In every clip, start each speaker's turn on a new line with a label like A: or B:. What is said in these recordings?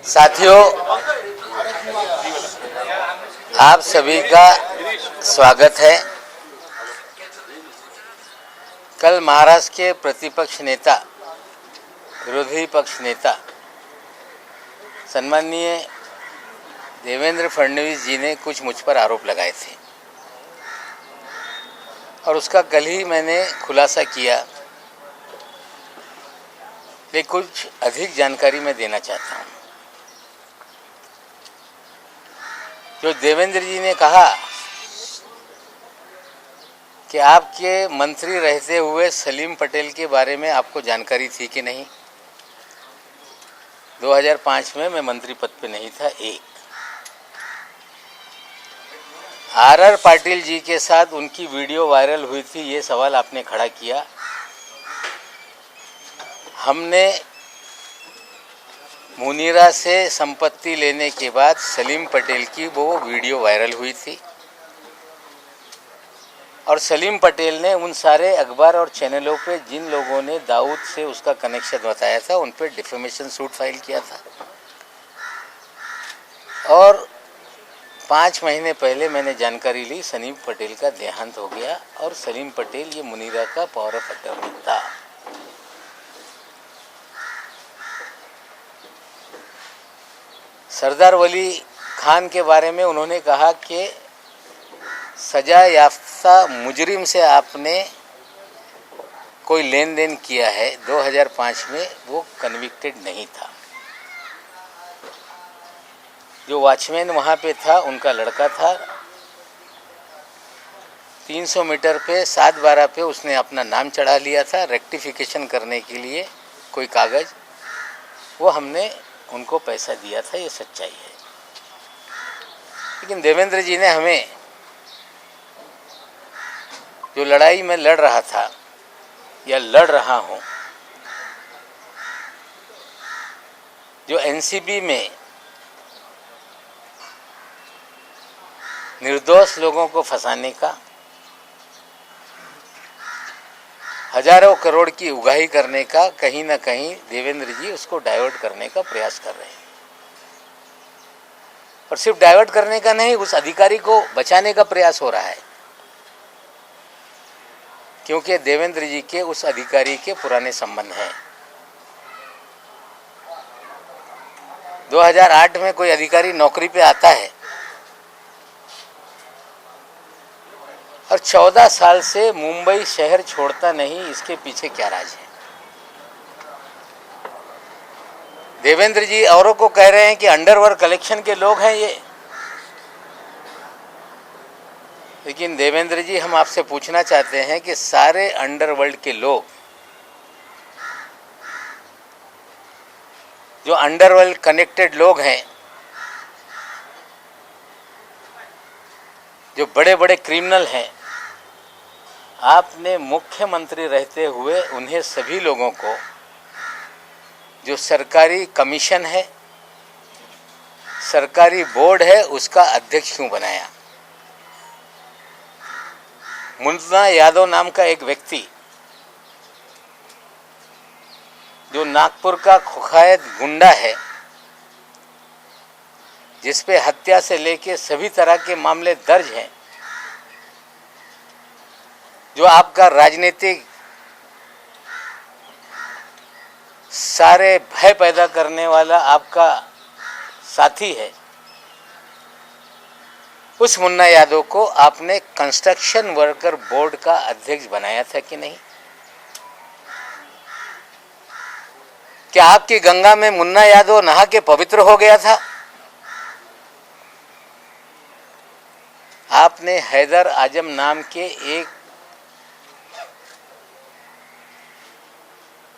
A: साथियों, आप सभी का स्वागत है। कल महाराष्ट्र के प्रतिपक्ष नेता, विरोधी पक्ष नेता सम्माननीय देवेंद्र फडणवीस जी ने कुछ मुझ पर आरोप लगाए थे और उसका कल ही मैंने खुलासा किया। लेकिन कुछ अधिक जानकारी मैं देना चाहता हूँ। जो देवेंद्र जी ने कहा कि आपके मंत्री रहते हुए सलीम पटेल के बारे में आपको जानकारी थी कि नहीं। 2005 में मैं मंत्री पद पे नहीं था। एक आर पाटिल जी के साथ उनकी वीडियो वायरल हुई थी, ये सवाल आपने खड़ा किया। हमने मुनीरा से संपत्ति लेने के बाद सलीम पटेल की वो वीडियो वायरल हुई थी और सलीम पटेल ने उन सारे अखबार और चैनलों पे जिन लोगों ने दाऊद से उसका कनेक्शन बताया था उन पे डिफेमेशन सूट फाइल किया था। और 5 महीने पहले मैंने जानकारी ली सलीम पटेल का देहांत हो गया और सलीम पटेल ये मुनीरा का पावर ऑफ अटॉर्नी था। सरदार वली खान के बारे में उन्होंने कहा कि सजा याफ्ता मुजरिम से आपने कोई लेन देन किया है। 2005 में वो कन्विक्टेड नहीं था। जो वॉचमैन वहाँ पे था उनका लड़का था। 300 मीटर पे 7/12 पे उसने अपना नाम चढ़ा लिया था रेक्टिफिकेशन करने के लिए कोई कागज़। वो हमने उनको पैसा दिया था, ये सच्चाई है। लेकिन देवेंद्र जी ने हमें जो लड़ाई में लड़ रहा था या लड़ रहा हूँ, जो एनसीबी में निर्दोष लोगों को फंसाने का, हजारों करोड़ की उगाही करने का, कहीं ना कहीं देवेंद्र जी उसको डाइवर्ट करने का प्रयास कर रहे हैं। और सिर्फ डाइवर्ट करने का नहीं, उस अधिकारी को बचाने का प्रयास हो रहा है, क्योंकि देवेंद्र जी के उस अधिकारी के पुराने संबंध हैं। 2008 में कोई अधिकारी नौकरी पे आता है और 14 साल से मुंबई शहर छोड़ता नहीं। इसके पीछे क्या राज है? देवेंद्र जी औरों को कह रहे हैं कि अंडरवर्ल्ड कलेक्शन के लोग हैं ये। लेकिन देवेंद्र जी, हम आपसे पूछना चाहते हैं कि सारे अंडरवर्ल्ड के लोग, जो अंडरवर्ल्ड कनेक्टेड लोग हैं, जो बड़े बड़े क्रिमिनल हैं, आपने मुख्यमंत्री रहते हुए उन्हें सभी लोगों को जो सरकारी कमीशन है, सरकारी बोर्ड है, उसका अध्यक्ष क्यों बनाया? मुन्ना यादव नाम का एक व्यक्ति जो नागपुर का कुख्यात गुंडा है, जिसपे हत्या से लेके सभी तरह के मामले दर्ज हैं, जो आपका राजनीतिक सारे भय पैदा करने वाला आपका साथी है, उस मुन्ना यादव को आपने कंस्ट्रक्शन वर्कर बोर्ड का अध्यक्ष बनाया था कि नहीं? क्या आपकी गंगा में मुन्ना यादव नहा के पवित्र हो गया था? आपने हैदर आजम नाम के एक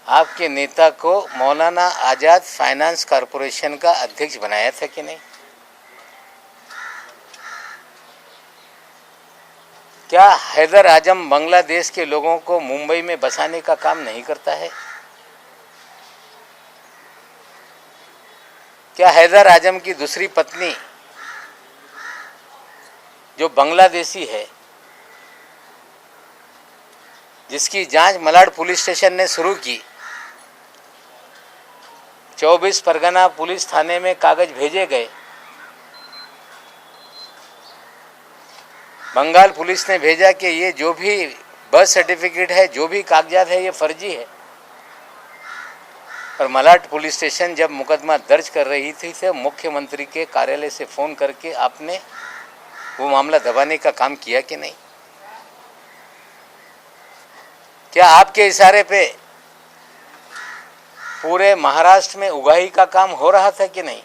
A: आपके नेता को मौलाना आजाद फाइनेंस कॉरपोरेशन का अध्यक्ष बनाया था कि नहीं? क्या हैदर आजम बांग्लादेश के लोगों को मुंबई में बसाने का काम नहीं करता है? क्या हैदर आजम की दूसरी पत्नी जो बांग्लादेशी है, जिसकी जांच मलाड पुलिस स्टेशन ने शुरू की, 24 परगना पुलिस थाने में कागज भेजे गए। बंगाल पुलिस ने भेजा कि ये जो भी बर्थ सर्टिफिकेट है, जो भी कागजात है, ये फर्जी है। पर मलाड पुलिस स्टेशन जब मुकदमा दर्ज कर रही थी तो मुख्यमंत्री के कार्यालय से फ़ोन करके आपने वो मामला दबाने का काम किया कि नहीं? क्या आपके इशारे पे पूरे महाराष्ट्र में उगाही का काम हो रहा था कि नहीं?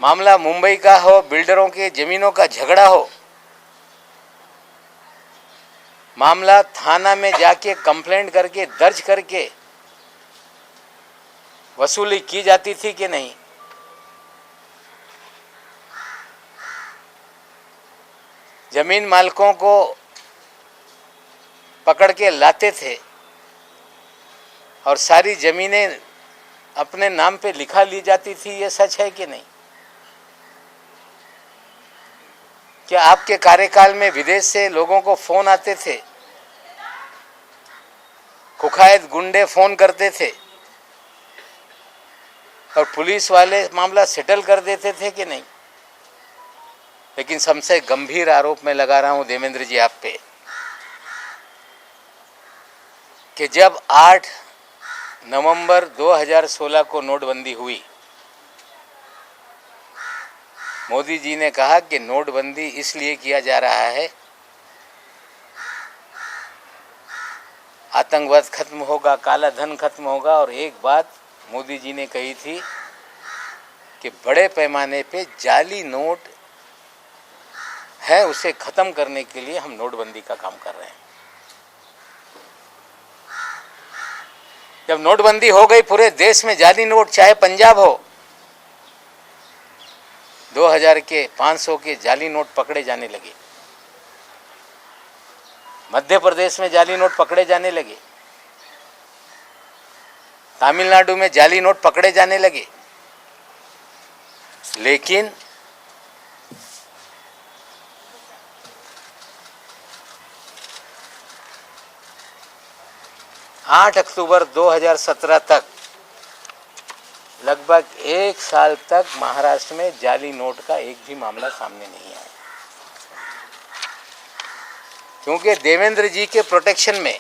A: मामला मुंबई का हो, बिल्डरों के जमीनों का झगड़ा हो, मामला थाना में जाके कंप्लेंट करके दर्ज करके वसूली की जाती थी कि नहीं? जमीन मालिकों को पकड़ के लाते थे और सारी जमीनें अपने नाम पे लिखा ली जाती थी, ये सच है कि नहीं? क्या आपके कार्यकाल में विदेश से लोगों को फोन आते थे, कुख्यात गुंडे फोन करते थे और पुलिस वाले मामला सेटल कर देते थे कि नहीं? लेकिन सबसे गंभीर आरोप मैं लगा रहा हूं देवेंद्र जी आप पे कि जब 8 नवंबर 2016 को नोटबंदी हुई, मोदी जी ने कहा कि नोटबंदी इसलिए किया जा रहा है, आतंकवाद खत्म होगा, काला धन खत्म होगा। और एक बात मोदी जी ने कही थी कि बड़े पैमाने पे जाली नोट है, उसे खत्म करने के लिए हम नोटबंदी का काम कर रहे हैं। जब नोटबंदी हो गई, पूरे देश में जाली नोट, चाहे पंजाब हो, 2000 के 500 के जाली नोट पकड़े जाने लगे। मध्य प्रदेश में जाली नोट पकड़े जाने लगे, तमिलनाडु में जाली नोट पकड़े जाने लगे। लेकिन आठ अक्टूबर 2017 तक, लगभग 1 साल तक महाराष्ट्र में जाली नोट का एक भी मामला सामने नहीं आया, क्योंकि देवेंद्र जी के प्रोटेक्शन में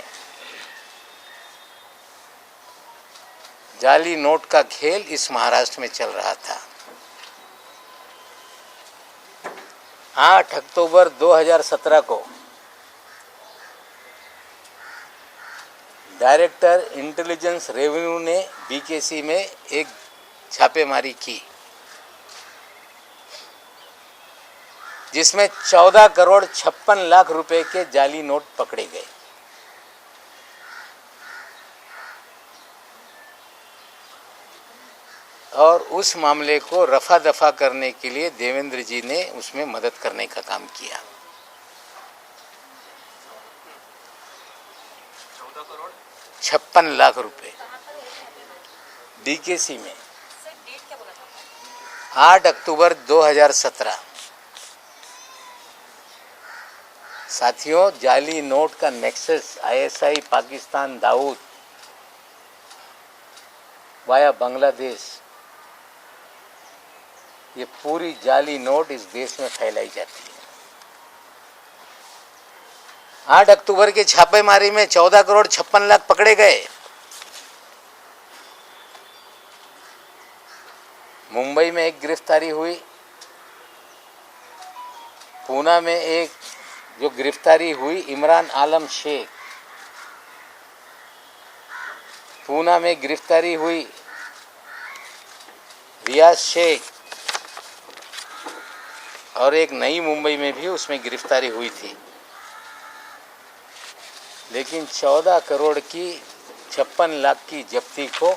A: जाली नोट का खेल इस महाराष्ट्र में चल रहा था। 8 अक्टूबर 2017 को डायरेक्टर इंटेलिजेंस रेवेन्यू ने बीकेसी में एक छापेमारी की, जिसमें 14 करोड़ 56 लाख रुपए के जाली नोट पकड़े गए। और उस मामले को रफा दफा करने के लिए देवेंद्र जी ने उसमें मदद करने का काम किया। 56 लाख रुपए डीकेसी में। 8 अक्टूबर 2017। साथियों, जाली नोट का nexus ISI Pakistan Dawood via Bangladesh, ये पूरी जाली नोट इस देश में फैलाई जाती है। 8 अक्टूबर के छापेमारी में 14 करोड़ 56 लाख पकड़े गए। मुंबई में एक गिरफ्तारी हुई, पूना में एक जो गिरफ्तारी हुई इमरान आलम शेख, पूना में गिरफ्तारी हुई रियाज शेख, और एक नई मुंबई में भी उसमें गिरफ्तारी हुई थी। लेकिन 14 करोड़ की 56 लाख की जब्ती को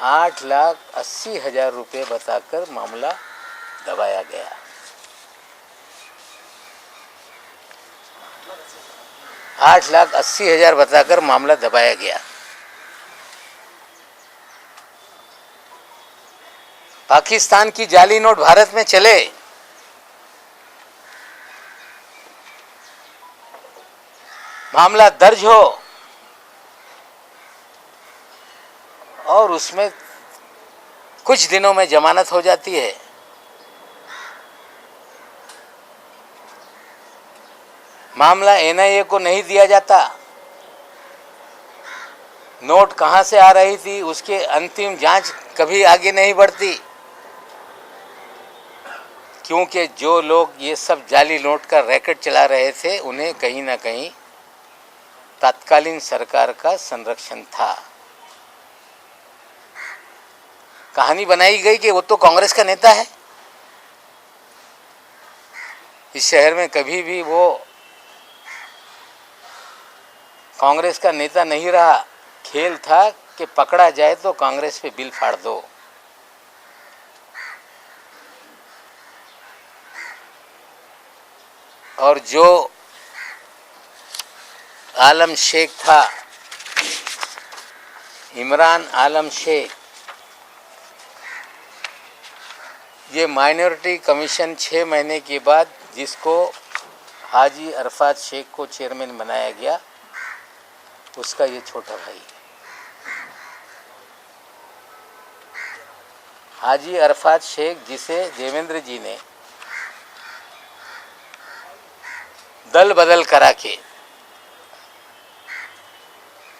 A: 8,80,000 रुपये बताकर मामला दबाया गया। $8,80,000 बताकर मामला दबाया गया। पाकिस्तान की जाली नोट भारत में चले, मामला दर्ज हो, और उसमें कुछ दिनों में जमानत हो जाती है। मामला एनआईए को नहीं दिया जाता। नोट कहां से आ रही थी उसके अंतिम जांच कभी आगे नहीं बढ़ती, क्योंकि जो लोग ये सब जाली नोट का रैकेट चला रहे थे उन्हें कहीं ना कहीं तत्कालीन सरकार का संरक्षण था। कहानी बनाई गई कि वो तो कांग्रेस का नेता है। इस शहर में कभी भी वो कांग्रेस का नेता नहीं रहा। खेल था कि पकड़ा जाए तो कांग्रेस पे बिल फाड़ दो। और जो आलम शेख था, इमरान आलम शेख, ये माइनॉरिटी कमीशन 6 महीने के बाद जिसको हाजी अरफात शेख को चेयरमैन बनाया गया, उसका ये छोटा भाई है। हाजी अरफात शेख जिसे देवेंद्र जी ने दल बदल करा के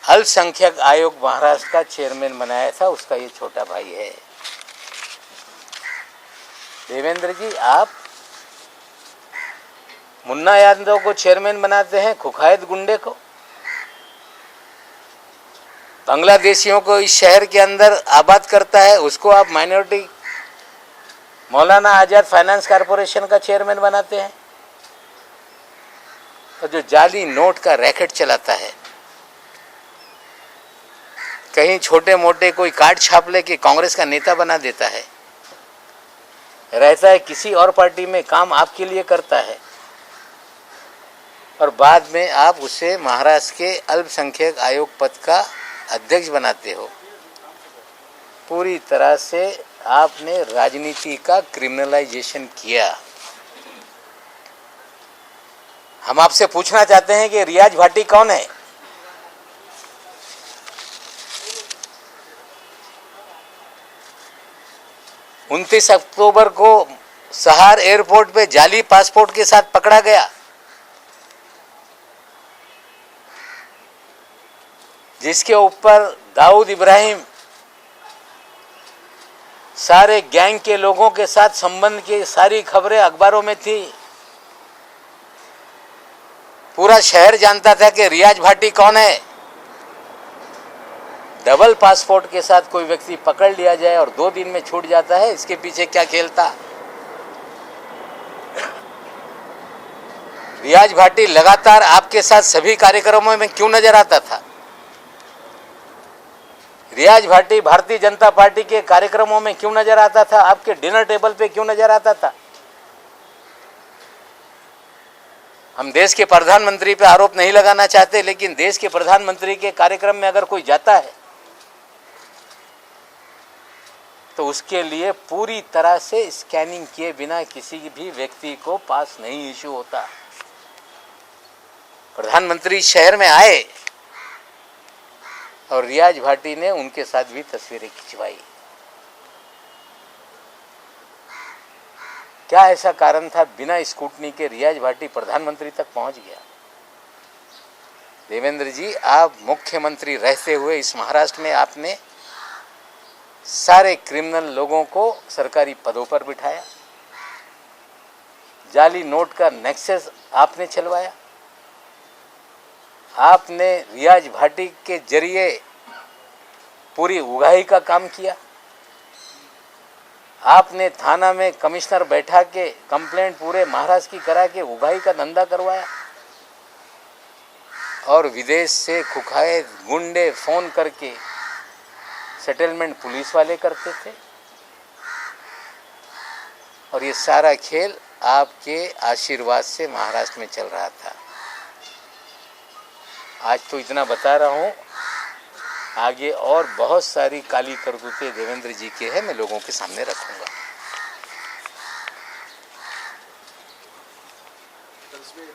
A: अल्पसंख्यक आयोग महाराष्ट्र का चेयरमैन बनाया था, उसका ये छोटा भाई है। देवेंद्र जी, आप मुन्ना यादव को चेयरमैन बनाते हैं, कुखायत गुंडे को। बांग्लादेशियों को इस शहर के अंदर आबाद करता है, उसको आप minority Maulana Azad finance corporation का चेयरमैन बनाते हैं। और जो जाली नोट का रैकेट चलाता है, कहीं छोटे मोटे कोई कार्ड छाप लेके कांग्रेस का नेता बना देता है, रहता है किसी और पार्टी में, काम आपके लिए करता है, और बाद में आप उसे महाराष्ट्र के अल्पसंख्यक आयोग पद का अध्यक्ष बनाते हो। पूरी तरह से आपने राजनीति का क्रिमिनलाइजेशन किया। हम आपसे पूछना चाहते हैं कि रियाज भाटी कौन है? उनतीस अक्टूबर को सहार एयरपोर्ट पे जाली पासपोर्ट के साथ पकड़ा गया, जिसके ऊपर दाऊद इब्राहिम सारे गैंग के लोगों के साथ संबंध की सारी खबरें अखबारों में थी। पूरा शहर जानता था कि रियाज भाटी कौन है। डबल पासपोर्ट के साथ कोई व्यक्ति पकड़ लिया जाए और 2 दिन में छूट जाता है, इसके पीछे क्या खेल था? रियाज भाटी लगातार आपके साथ सभी कार्यक्रमों में क्यों नजर आता था? रियाज भाटी भारतीय जनता पार्टी के कार्यक्रमों में क्यों नजर आता था? आपके डिनर टेबल पे क्यों नजर आता था? हम देश के प्रधानमंत्री पे आरोप नहीं लगाना चाहते, लेकिन देश के प्रधानमंत्री के कार्यक्रम में अगर कोई जाता है तो उसके लिए पूरी तरह से स्कैनिंग किए बिना किसी भी व्यक्ति को पास नहीं इशू होता। प्रधानमंत्री शहर में आए और रियाज भाटी ने उनके साथ भी तस्वीरें खिंचवाई। क्या ऐसा कारण था बिना स्कूटनी के रियाज भाटी प्रधानमंत्री तक पहुंच गया? देवेंद्र जी, आप मुख्यमंत्री रहते हुए इस महाराष्ट्र में आपने सारे क्रिमिनल लोगों को सरकारी पदों पर बिठाया। जाली नोट का नेक्सस आपने चलवाया। आपने रियाज भाटी के जरिए पूरी उगाही का काम किया। आपने थाना में कमिश्नर बैठा के कंप्लेंट पूरे महाराष्ट्र की करा के उगाही का धंधा करवाया। और विदेश से खुखाए गुंडे फोन करके सेटलमेंट पुलिस वाले करते थे। और ये सारा खेल आपके आशीर्वाद से महाराष्ट्र में चल रहा था। आज तो इतना बता रहा हूँ, आगे और बहुत सारी काली करतूतें देवेंद्र जी के हैं, मैं लोगों के सामने रखूंगा।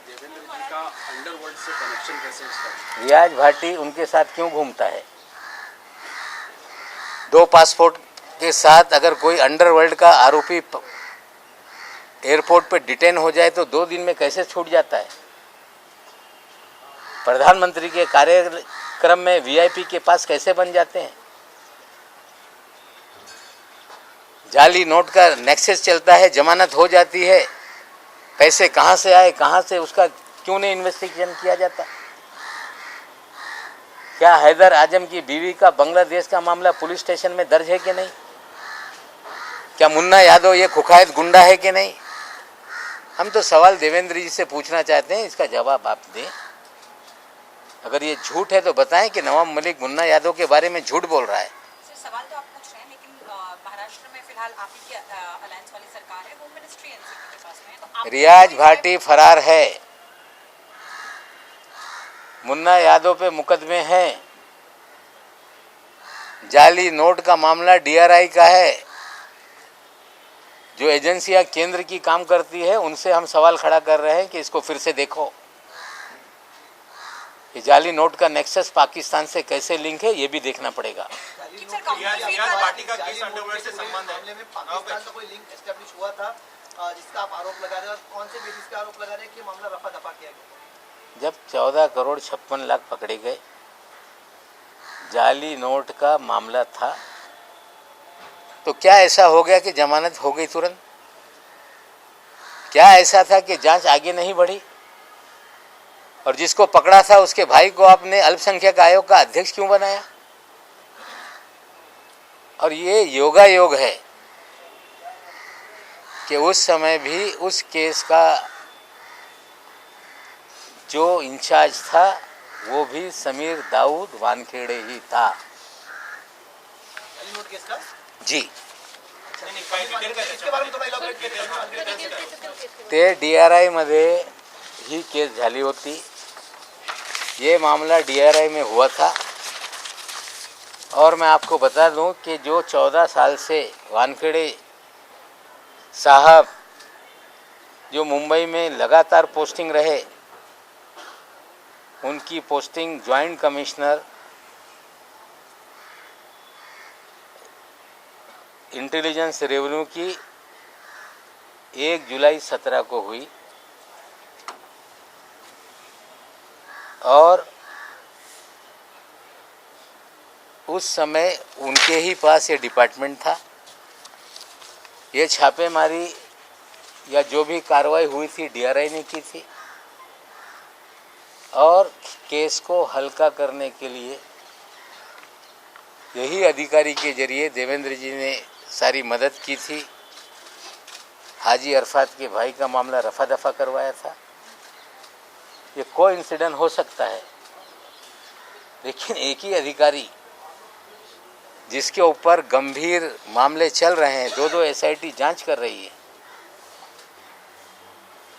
B: देवेंद्र जी का अंडरवर्ल्ड से कनेक्शन कैसे है?
A: रियाज भाटी उनके साथ क्यों घूमता है? 2 पासपोर्ट के साथ अगर कोई अंडरवर्ल्ड का आरोपी एयरपोर्ट पे डिटेन हो जाए तो 2 दिन में कैसे छूट जाता है? प्रधानमंत्री के कार्यक्रम में वीआईपी के पास कैसे बन जाते हैं? जाली नोट का नेक्सस चलता है, जमानत हो जाती है, पैसे कहाँ से आए, कहाँ से, उसका क्यों नहीं इन्वेस्टिगेशन किया जाता? क्या हैदर आजम की बीवी का बांग्लादेश का मामला पुलिस स्टेशन में दर्ज है कि नहीं? क्या मुन्ना यादव ये कुख्यात गुंडा है कि नहीं? हम तो सवाल देवेंद्र जी से पूछना चाहते हैं, इसका जवाब आप दें। अगर ये झूठ है तो बताएं कि नवाब मलिक मुन्ना यादव के बारे में झूठ बोल रहा है।
C: सवाल तो आप पूछ रहे हैं, लेकिन महाराष्ट्र में फिलहाल आप ही की अलायंस वाली सरकार है, होम मिनिस्ट्री एनसीपी के पास में है, तो आप
A: रियाज भाटी फरार है, मुन्ना यादव पे मुकदमे हैं, जाली नोट का मामला डीआरआई का है। जो एजेंसियां केंद्र की काम करती है उनसे हम सवाल खड़ा कर रहे हैं कि इसको फिर से देखो, ये जाली नोट का नेक्सस पाकिस्तान से कैसे लिंक है ये भी देखना पड़ेगा।
B: रियाज भाटी का केस अंडरवर्ल्ड से संबंध है,
D: पाकिस्तान का कोई लिंक एस्टैब्लिश हुआ था जिसका आप आरोप लगा रहे हैं, और कौन से बेसिस पे आरोप लगा रहे हैं कि मामला रफा दफा किया गया?
A: जब 14 करोड़ 56 लाख पकड़े गए, जाली नोट का मामला था, तो क्या ऐसा हो गया कि जमानत हो गई तुरंत? क्या ऐसा था कि जांच आगे नहीं बढ़ी? और जिसको पकड़ा था उसके भाई को आपने अल्पसंख्यक आयोग का अध्यक्ष क्यों बनाया? और ये योगायोग है कि उस समय भी उस केस का जो इंचार्ज था वो भी समीर दाऊद वानखेड़े ही था।
D: जाली नोट केस का
A: जी,
D: इसके बारे में थोड़ा इलॅबोरेट करें।
A: ते डीआरआई मध्ये ही केस झाली होती। ये मामला डीआरआई में हुआ था। और मैं आपको बता दूं कि जो 14 साल से वानखेड़े साहब जो मुंबई में लगातार पोस्टिंग रहे, उनकी posting joint commissioner intelligence revenue की 1 जुलाई 17 को हुई और उस समय उनके ही पास ये डिपार्टमेंट था। ये छापेमारी या जो भी कार्रवाई हुई थी डीआरआई ने की थी और केस को हल्का करने के लिए यही अधिकारी के जरिए देवेंद्र जी ने सारी मदद की थी। हाजी अरफात के भाई का मामला रफा दफा करवाया था। ये कोइंसिडेंस हो सकता है, लेकिन एक ही अधिकारी जिसके ऊपर गंभीर मामले चल रहे हैं, 2 एसआईटी जांच कर रही है,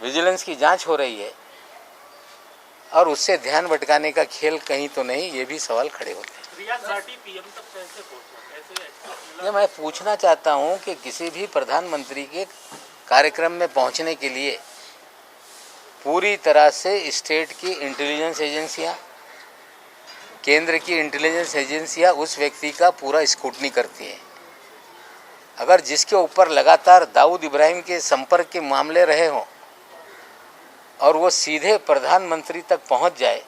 A: विजिलेंस की जांच हो रही है, और उससे ध्यान भटकाने का खेल कहीं तो नहीं, ये भी सवाल खड़े होते हैं।
B: रियाज भाटी पीएम तक कैसे पहुंचा?
A: ये मैं पूछना चाहता हूं कि किसी भी प्रधानमंत्री के कार्यक्रम में पहुंचने के लिए पूरी तरह से स्टेट की इंटेलिजेंस एजेंसियां, केंद्र की इंटेलिजेंस एजेंसियां उस व्यक्ति का पूरा स्क्रूटनी करती हैं। अगर जिसके ऊपर लगातार दाऊद इब्राहिम के संपर्क के मामले रहे हों और वो सीधे प्रधानमंत्री तक पहुंच जाए,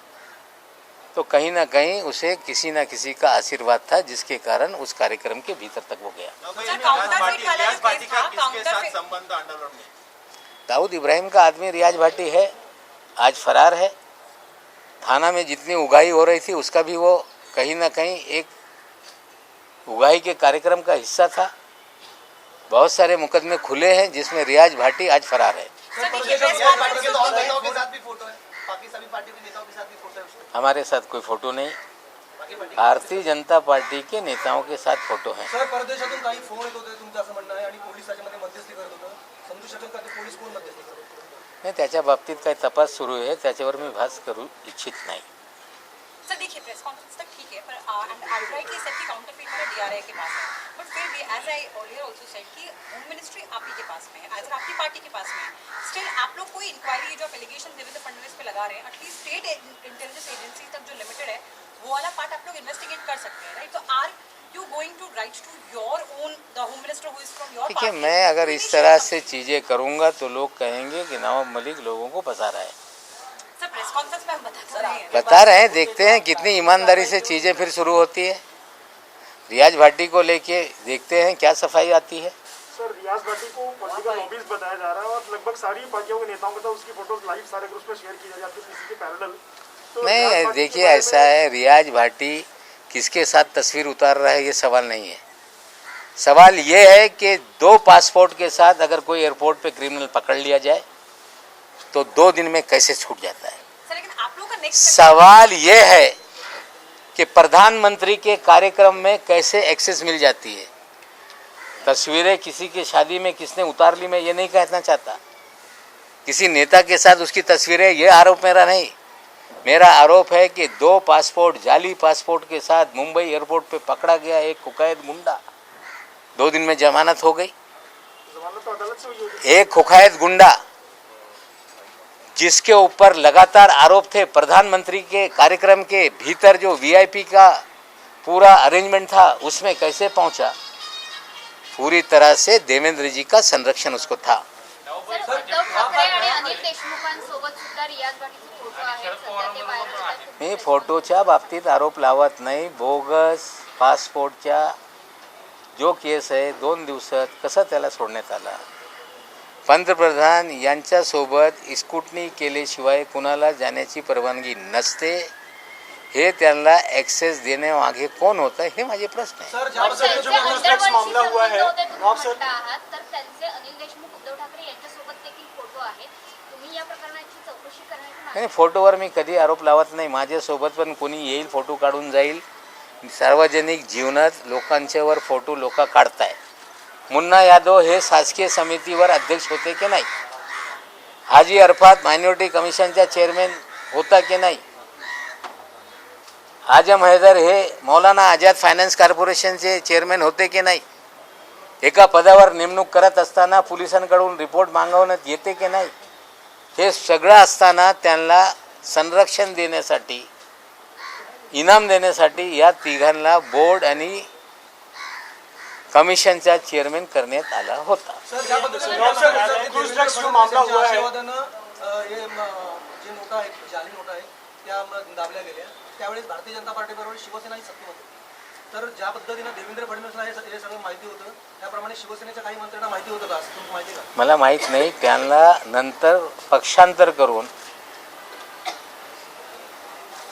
A: तो कहीं ना कहीं उसे किसी न किसी का आशीर्वाद था, जिसके कारण उस कार्यक्रम के भीतर तक वो गया।
B: रियाज भाटी का किसके साथ संबंध अंडरवर्ल्ड में?
A: दाऊद इब्राहिम का आदमी रियाज भाटी है, आज फरार है। थाना में जितनी उगाही हो रही थी उसका भी वो कहीं ना कहीं एक उगाही के कार्यक्रम का हिस्सा था। बहुत सारे मुकदमे खुले हैं जिसमें रियाज भाटी आज फरार है। हमारे साथ कोई फोटो नहीं, भारतीय जनता पार्टी के नेताओं के साथ फोटो है।
D: सर, परदेशातून काही फोन येत होते तुमचं असं म्हणणं आहे आणि पोलीस त्याच्यामध्ये मध्यस्थी करत होतं, समजू शकेल का ते पोलीस कोण मध्यस्थी करत होते?
A: नाही, त्याच्या बाबतीत काही तपास सुरू आहे, त्याच्यावर मी भाष्य करू इच्छित नाही।
C: सर देखिए, प्रेस कॉन्फ्रेंस तक ठीक है, पर आउटराइटली सेट की काउंटरफीट वाला डीआरआई के पास है, बट फिर भी as I earlier also said कि होम मिनिस्ट्री आप ही के पास में है, एज आपकी पार्टी के पास में है। स्टिल आप लोग कोई इंक्वायरी जो एलिगेशन देवेंद्र फडणवीस पे लगा रहे हैं, एटलीस्ट स्टेट इंटेलिजेंस एजेंसी तक जो लिमिटेड है वो वाला पार्ट आप लोग इन्वेस्टिगेट कर सकते हैं, राइट? तो are you going to write to your own the home minister who is from your
A: देखिए,
C: party.
A: मैं अगर इस तरह से चीज़ें करूँगा तो लोग कहेंगे कि नवाब मलिक लोगों को फंसा रहा है।
C: सर प्रेस कॉन्फ्रेंस में हम
A: बता रहे हैं, देखते हैं कितनी ईमानदारी से चीज़ें फिर शुरू होती है। रियाज भाटी को लेके देखते हैं क्या सफाई आती है।
E: सर, रियाज भाटी को पॉलिटिकल लॉबीज बताया जा रहा है और लगभग सारी पार्टियों के नेताओं के साथ उसकी फोटोज लाइव सारे ग्रुप्स में शेयर की जा जाती है किसी के पैरेलल। तो
A: नहीं, देखिए ऐसा है, रियाज भाटी किसके साथ तस्वीर उतार रहा है ये सवाल नहीं है। सवाल ये है कि 2 पासपोर्ट के साथ अगर कोई एयरपोर्ट पे क्रिमिनल पकड़ लिया जाए तो 2 दिन में कैसे छूट जाता है।
C: सर लेकिन आप लोग का नेक्स्ट
A: सवाल ये है कि प्रधानमंत्री के कार्यक्रम में कैसे एक्सेस मिल जाती है। तस्वीरें किसी की शादी में किसने उतार ली, मैं ये नहीं कहना चाहता। किसी नेता के साथ उसकी तस्वीरें, ये आरोप मेरा नहीं। मेरा आरोप है कि 2 पासपोर्ट, जाली पासपोर्ट के साथ मुंबई एयरपोर्ट पे पकड़ा गया एक कुकैद गुंडा, 2 दिन में जमानत हो गई।
E: जमानत तो अदालत से हुई होगी।
A: एक कुकैद गुंडा जिसके ऊपर लगातार आरोप थे, प्रधानमंत्री के कार्यक्रम के भीतर जो वीआईपी का पूरा अरेंजमेंट था उसमें कैसे पहुंचा। पूरी तरह से देवेंद्र जी का संरक्षण उसको था।
F: सर, उद्धव ठाकरे आणि अनिल देशमुखांसोबत सुद्धा रियाज भाटीचे फोटो आहेत, सध्या ते व्हायरल होत आहेत.
A: मी फोटोच्या बाबतीत आरोप लावत नाही. बोगस पासपोर्टच्या जो केस आहे 2 दिवसात कसा त्याला सोडण्यात आला. पंतप्रधान यांच्यासोबत स्कूटनी केल्याशिवाय कुणाला जाण्याची परवानगी नसते. हे त्यांना ॲक्सेस देण्यामागे कोण होतं हे माझे प्रश्न आहे.
D: सर
E: जहाँ से जो ड्रग्स मामला हुआ है, वहाँ से
F: तर त्यांचे अनिल देशमुख उद्धव ठाकरे यांच्यासोबत देखील फोटो आहेत. तुम्ही या प्रकरणाची चौकशी करण्याची मागणी
A: नाही, फोटोवर मी कधी आरोप लावत नाही. माझ्यासोबत पण कोणी येईल, फोटो काढून जाईल. सार्वजनिक जीवनात लोकांच्यावर फोटो लोक काढताय. मुन्ना यादव हे शासकीय समितीवर अध्यक्ष होते की नाही. हाजी अरफात मायनॉरिटी कमिशनचा चेअरमॅन होता की नाही. आजम हैदर हे मौलाना आझाद फायनान्स कॉर्पोरेशनचे चेअरमॅन होते की नाही. एका पदावर नेमणूक करत असताना पोलिसांकडून रिपोर्ट मागवण्यात येते की नाही. हे सगळं असताना त्यांना संरक्षण देण्यासाठी, इनाम देण्यासाठी या तिघांना बोर्ड आणि कमिशनचा चेअरमॅन करण्यात आला होता.
D: सर ज्या
E: सर, क्रूज ड्रग्स जो मामला हुआ है,
D: हे जे नोटा आहेत, जाली नोटा आहेत त्या दाबल्या गेल्या, त्यावेळेस भारतीय जनता पार्टी बरोबर शिवसेनाही सत्तेमध्ये होती. तर ज्या पद्धतीनं देवेंद्र फडणवीसला हे सगळं माहिती होतं, त्याप्रमाणे शिवसेनेच्या काही मंत्र्यांना माहिती होतं का, असं तुम्हाला माहिती का?
A: मला माहीत नाही. त्यांना नंतर पक्षांतर करून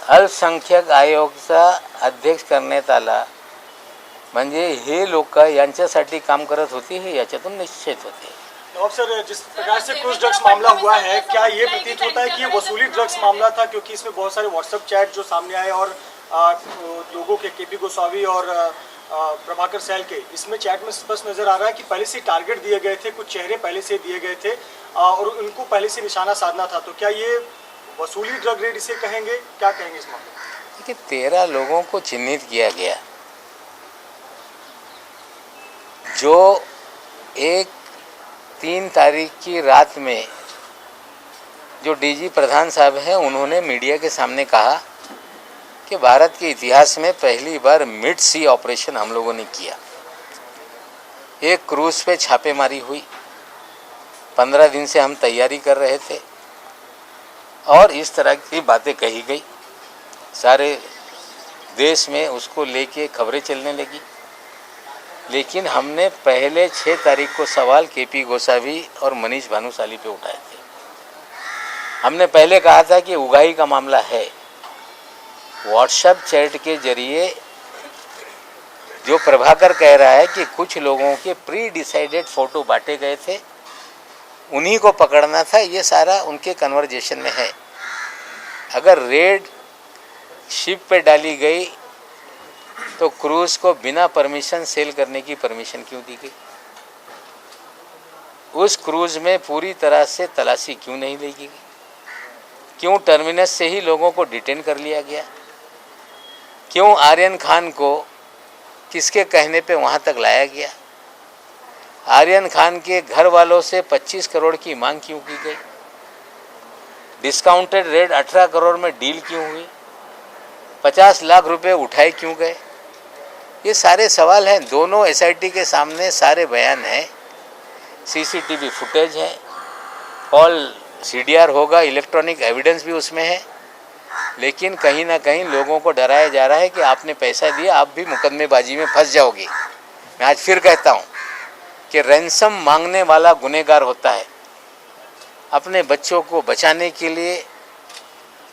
A: अल्पसंख्याक आयोगाचा अध्यक्ष करण्यात आला. म्हणजे हे लोक यांच्यासाठी काम करत होते हे याच्यातून निश्चित होते.
E: नवाब सर, जिस प्रकार से क्रूज ड्रग्स मामला हुआ है, क्या ये प्रतीत होता है कि ये वसूली ड्रग्स मामला था, क्योंकि इसमें बहुत सारे व्हाट्सएप चैट जो सामने आए और लोगों के केपी गोस्वामी और प्रभाकर सैल के, इसमें चैट में स्पष्ट नजर आ रहा है कि पहले से टारगेट दिए गए थे, कुछ चेहरे पहले से दिए गए थे और उनको पहले से निशाना साधना था. तो क्या ये वसूली ड्रग रेड इसे कहेंगे, क्या कहेंगे इस मामले में?
A: देखिए, 13 लोगों को चिन्हित किया गया. जो 3 तारीख की रात में जो डीजी प्रधान साहब हैं उन्होंने मीडिया के सामने कहा कि भारत के इतिहास में पहली बार मिड सी ऑपरेशन हम लोगों ने किया. एक क्रूज पे छापेमारी हुई. 15 दिन से हम तैयारी कर रहे थे और इस तरह की बातें कही गई. सारे देश में उसको लेके खबरें चलने लगी. लेकिन हमने पहले 6 तारीख को सवाल केपी गोसावी और मनीष भानुशाली पे उठाए थे. हमने पहले कहा था कि उगाही का मामला है. व्हाट्सएप चैट के जरिए जो प्रभाकर कह रहा है कि कुछ लोगों के प्री डिसाइडेड फ़ोटो बांटे गए थे, उन्हीं को पकड़ना था, ये सारा उनके कन्वर्जेशन में है. अगर रेड शिप पे डाली गई तो क्रूज को बिना परमिशन सेल करने की परमिशन क्यों दी गई? उस क्रूज में पूरी तरह से तलाशी क्यों नहीं ली गई? क्यों टर्मिनस से ही लोगों को डिटेन कर लिया गया? क्यों आर्यन खान को किसके कहने पे वहाँ तक लाया गया? आर्यन खान के घर वालों से 25 करोड़ की मांग क्यों की गई? डिस्काउंटेड रेट 18 करोड़ में डील क्यों हुई? 50 लाख रुपए उठाए क्यों गए? ये सारे सवाल हैं। दोनों एसआईटी के सामने सारे बयान हैं, सीसीटीवी फुटेज है, ऑल सीडीआर होगा, इलेक्ट्रॉनिक एविडेंस भी उसमें है। लेकिन कहीं ना कहीं लोगों को डराया जा रहा है कि आपने पैसा दिया, आप भी मुकदमेबाजी में फंस जाओगे। मैं आज फिर कहता हूँ कि रैंसम मांगने वाला गुनहगार होता है। अपने बच्चों को बचाने के लिए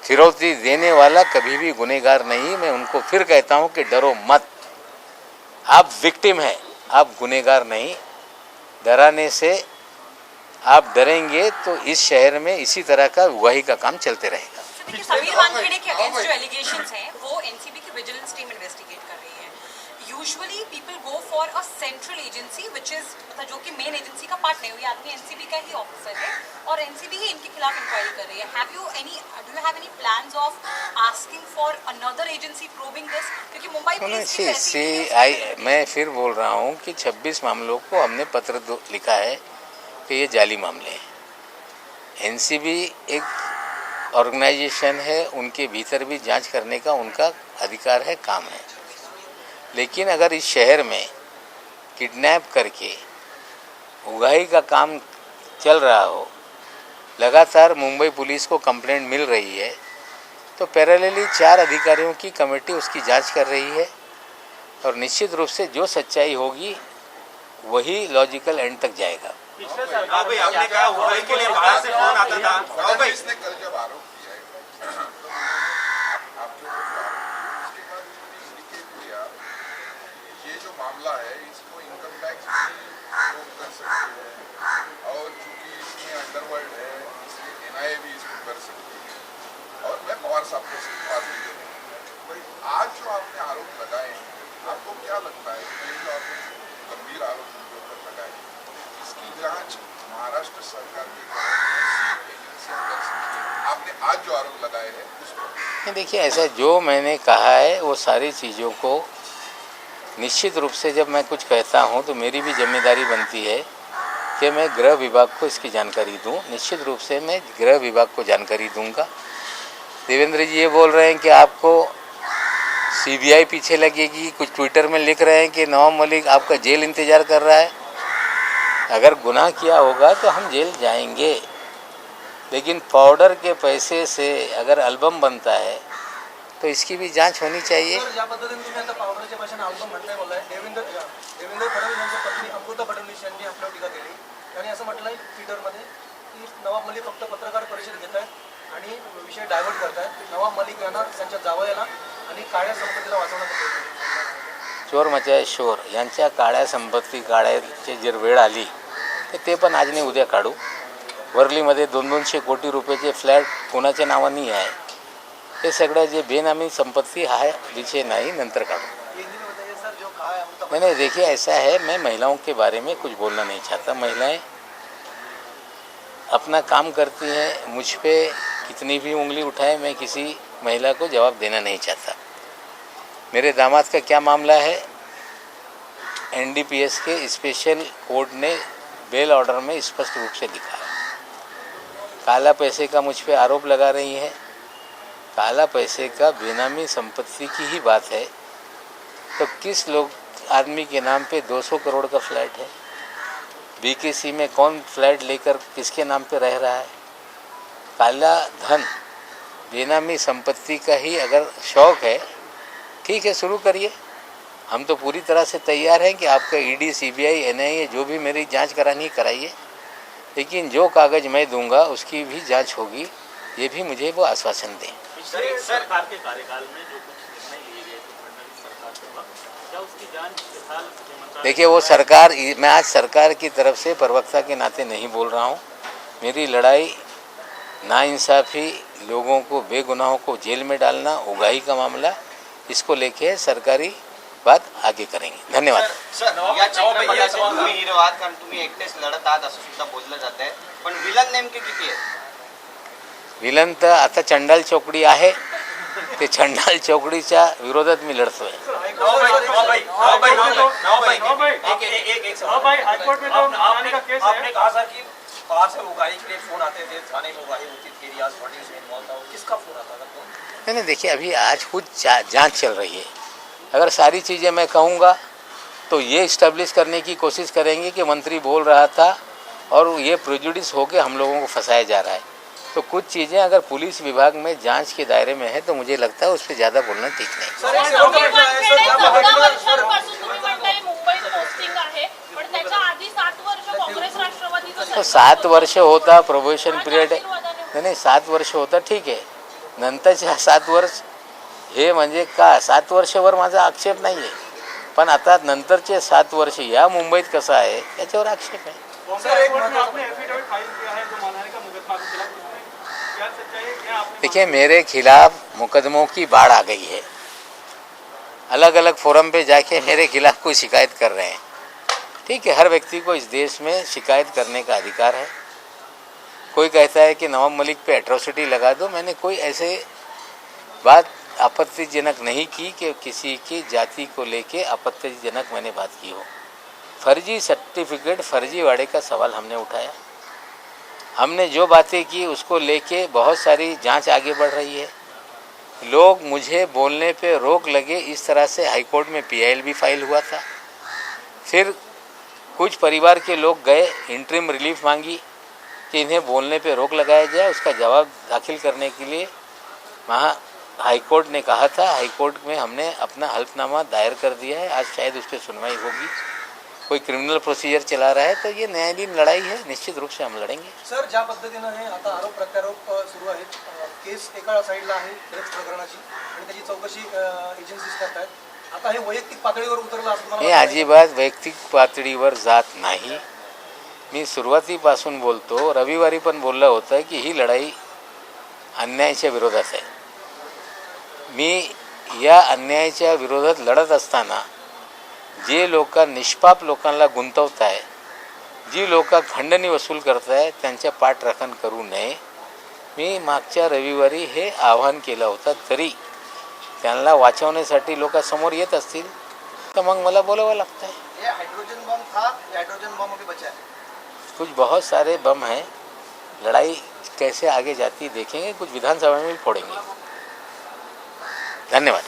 A: फिरौती देने वाला कभी भी गुनहगार नहीं। मैं उनको फिर कहता हूँ कि डरो मत, आप विक्टिम हैं, आप गुनहगार नहीं। डराने से आप डरेंगे तो इस शहर में इसी तरह का उगाही का काम चलते रहेगा।
C: देखिए, समीर वानखेड़े के अगेंस्ट जो एलिगेशंस हैं वो एनसीबी की विजिलेंस टीम इन्वेस्टिगेट कर रही है। Usually people go for a central agency which is मतलब जो कि मेन एजेंसी का पार्ट नहीं हुई, आदमी एनसीबी का ही ऑफिसर है और एनसीबी ही इनके खिलाफ इंक्वायरी कर रही है। Do you have any plans of asking for another agency probing this? क्योंकि मुंबई पुलिस की ऐसी
A: मैं फिर बोल रहा हूँ कि 26 मामलों को हमने पत्र लिखा है कि ये जाली मामले हैं। एनसीबी एक ऑर्गेनाइजेशन है, उनके भीतर भी जांच करने का उनका अधिकार है, काम है। लेकिन अगर इस शहर में किडनैप करके उगाही का काम चल रहा हो, लगातार मुंबई पुलिस को कंप्लेंट मिल रही है, तो पैरेलली 4 अधिकारियों की कमेटी उसकी जांच कर रही है और निश्चित रूप से जो सच्चाई होगी वही लॉजिकल एंड तक जाएगा।
B: भाई आपने कहा उगाही के लिए बाहर से फोन आता था। भाई
G: इसने कल जब आरोप किया है तो आप जो उसके बाद इंडिकेट किया ये जो मामला है इसको इनकम टैक्स लोग कर सकते हैं और चूंकि इसमें अंडरवर्ल्ड है इसलिए एनआईए भी इसको कर सकती है और मैं पवार साहब को बात भी करूँगा। आज जो आपने आरोप लगाए आपको क्या लगता है ये जो आपने गंभीर आरोप उनके ऊपर लगाए इसकी जांच महाराष्ट्र सरकार की एजेंसियां कर सकती है? आपने आज जो आरोप लगाए हैं उस पर
A: देखिए, ऐसा जो मैंने कहा है वो सारी चीज़ों को निश्चित रूप से जब मैं कुछ कहता हूं तो मेरी भी जिम्मेदारी बनती है कि मैं गृह विभाग को इसकी जानकारी दूं। निश्चित रूप से मैं गृह विभाग को जानकारी दूंगा। देवेंद्र जी ये बोल रहे हैं कि आपको सीबीआई पीछे लगेगी, कुछ ट्विटर में लिख रहे हैं कि नवाब मलिक आपका जेल इंतज़ार कर रहा है। अगर गुनाह किया होगा तो हम जेल जाएंगे, लेकिन पाउडर के पैसे से अगर एल्बम बनता है तो इसकी भी जांच होनी चाहिए।
D: ज्या पद्धतीने तुम्ही आता पावडरच्या भाषेने अल्बम म्हटलंय बोललाय, देवेंद्र फडणवीस यांच्या पत्नी अमृता फडणवीस यांनी आपल्यावर टीका केली. त्यांनी असं म्हटलंय ट्विटरमध्ये की नवाब मलिक फक्त पत्रकार परिषद घेत आहेत आणि विषय डायव्हर्ट करतायत. नवाब मलिक यांना त्यांच्या जावयाला आणि काळ्या संपत्तीला वाचवण्यात
A: चोर मचाय शोर यांच्या काळ्या संपत्ती काढायची जर वेळ आली तर ते पण आज नाही उद्या काढू. वर्लीमध्ये 200 कोटी रुपयाचे फ्लॅट कोणाच्या नावाने आहे, हे सगळं जे बेनामी संपत्ती आहे विषय नहीं, नंतर काढू. नहीं, देखिए ऐसा है, मैं महिलाओं के बारे में कुछ बोलना नहीं चाहता। महिलाएं अपना काम करती हैं, मुझ पे कितनी भी उंगली उठाए मैं किसी महिला को जवाब देना नहीं चाहता। मेरे दामाद का क्या मामला है, एनडीपीएस के स्पेशल कोर्ट ने बेल ऑर्डर में स्पष्ट रूप से लिखा है। काला पैसे का मुझ पे आरोप लगा रही है। काला पैसे का बेनामी संपत्ति की ही बात है तो किस लोग आदमी के नाम पे 200 करोड़ का फ्लैट है? बीकेसी में कौन फ्लैट लेकर किसके नाम पे रह रहा है? काला धन बेनामी संपत्ति का ही अगर शौक है, ठीक है, शुरू करिए। हम तो पूरी तरह से तैयार हैं कि आपका ईडी, सीबीआई, एनआईए जो भी मेरी जांच करानी है कराइए, लेकिन जो कागज मैं दूंगा उसकी भी जांच होगी, ये भी मुझे वो आश्वासन दें।
B: सरकार के कार्यकाल में जो कुछ निर्णय लिए गए थे फडणवीस सरकार के वक्त, क्या उसकी जांच फिलहाल?
A: देखिए, वो सरकार, मैं आज सरकार की तरफ से प्रवक्ता के नाते नहीं बोल रहा हूँ। मेरी लड़ाई नाइंसाफ़ी, लोगों को बेगुनाहों को जेल में डालना, उगाही का मामला, इसको लेके सरकारी बात आगे करेंगे। धन्यवाद।
H: तुम्ही निर्वाद कारण तुम्ही एकटेच लढत आहात असं सुद्धा बोललं जात आहे, पण विलन नेमके किती आहेत?
A: विलन तर आता चंडाल चौकडी आहे, ते चंडाल चौकडीच्या विरोधात मी लढतोय।
I: आपने कहा सर कि बाहर से उगाही के लिए फोन आते थे, थाने में उगाही होती थी, आज फडणवीस में इन्वॉल्व था, किसका फोन आता था?
A: नहीं, देखिए अभी आज कुछ जांच चल रही है। अगर सारी चीज़ें मैं कहूँगा तो ये इस्टेब्लिश करने की कोशिश करेंगे कि मंत्री बोल रहा था और ये प्रेजुडिस होकर हम लोगों को फंसाया जा रहा है। तो कुछ चीज़ें अगर पुलिस विभाग में जांच के दायरे में है तो मुझे लगता है उस पर ज़्यादा बोलना ठीक नहीं।
D: सर एक शेवटचा प्रश्न आहे सर, ज्या
J: वर्षांपासून तुम्ही म्हणताय मुंबईत पोस्टिंग आहे, पण त्याच्या आधी 7 वर्ष काँग्रेस राष्ट्रवादीचं
A: तो 7 वर्ष होता प्रोबेशन पिरियड नाही 7 वर्ष होता ठीक आहे, नंतरच्या 7 वर्ष हे म्हणजे का 7 वर्षावर माझा आक्षेप नाही आहे, पण आता नंतरचे 7 वर्ष या मुंबईत कसं आहे याच्यावर आक्षेप आहे।
E: सर एक कोर्ट में आपने एफिडेविट फाइल किया है जो मानहानि का मुकदमा आपके खिलाफ, क्या सच्चाई है, क्या आपने
A: देखिए मेरे खिलाफ मुकदमों की बाढ़ आ गई है, अलग अलग फोरम पे जाके मेरे खिलाफ कोई शिकायत कर रहे हैं। ठीक है, हर व्यक्ति को इस देश में शिकायत करने का अधिकार है। कोई कहता है कि नवाब मलिक पे एट्रोसिटी लगा दो, मैंने कोई ऐसे बात आपत्तिजनक नहीं की कि किसी की जाति को लेके आपत्तिजनक मैंने बात की हो। फर्जी सर्टिफिकेट फर्जीवाड़े का सवाल हमने उठाया, हमने जो बातें की उसको लेके बहुत सारी जांच आगे बढ़ रही है। लोग मुझे बोलने पे रोक लगे, इस तरह से हाईकोर्ट में PIL भी फाइल हुआ था। फिर कुछ परिवार के लोग गए, इंटरिम रिलीफ मांगी कि इन्हें बोलने पे रोक लगाया जाए, उसका जवाब दाखिल करने के लिए वहाँ हाईकोर्ट ने कहा था। हाईकोर्ट में हमने अपना हल्फनामा दायर कर दिया है, आज शायद उस पर सुनवाई होगी। कोई क्रिमिनल प्रोसीजर चला रहा है तो ये न्यायालयीन लढाई है, निश्चित रूप से हम लढेंगे।
D: सर ज्या पद्धतीनं हे आता आरोप प्रत्यारोप सुरू आहेत, केस एका साईडला आहे ड्रग्स प्रकरणाची आणि त्याची चौकशी एजन्सीज करतायत, आता हे वैयक्तिक पातळीवर उतरलं असं मला
A: हे अजिबात वैयक्तिक पातळीवर जात नाही। मी सुरुवातीपासून बोलतो, रविवारी पण बोललं होतं की ही लढाई अन्यायाच्या विरोधात आहे। मी या अन्यायाच्या विरोधात लढत असताना जे लोक निष्पाप लोकांना गुंतवत आहे, जी लोक खंडणी वसूल करत आहे त्यांच्या पाठराखण करू नये। मी मागच्या रविवारी हे आवाहन केलं होतं, तरी त्यांना वाचवण्यासाठी लोक समोर येत असतील तर मग मला बोलावं लागतं है।
D: ये हाइड्रोजन बम था, ये हाइड्रोजन बम अभी बचा है।
A: कुछ बहुत सारे बम हैं, लड़ाई कैसे आगे जाती देखेंगे, कुछ विधानसभा में भी फोड़ेंगे। धन्यवाद।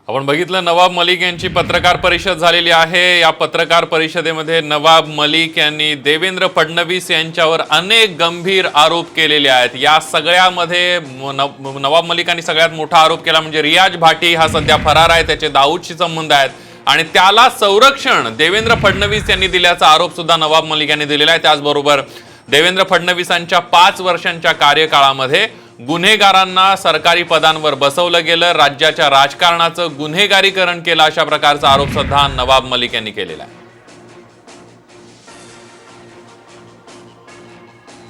K: आपण बघितलं नवाब मलिक यांची पत्रकार परिषद झालेली आहे। या पत्रकार परिषदेमध्ये नवाब मलिक यांनी देवेंद्र फडणवीस यांच्यावर अनेक गंभीर आरोप केलेले आहेत। या सगळ्यामध्ये नवाब मलिकांनी सगळ्यात मोठा आरोप केला म्हणजे रियाज भाटी हा सध्या फरार आहे, त्याचे दाऊदशी संबंध आहेत आणि त्याला संरक्षण देवेंद्र फडणवीस यांनी दिल्याचा आरोप सुद्धा नवाब मलिक यांनी दिलेला आहे। त्याचबरोबर देवेंद्र फडणवीसांच्या 5 वर्षांच्या कार्यकाळामध्ये गुन्हेगारांना सरकारी पदांवर बसवलं गेलं, राज्याच्या राजकारणाचं गुन्हेगारीकरण केलं, अशा प्रकारचा आरोप सुद्धा नवाब मलिक यांनी केलेला आहे।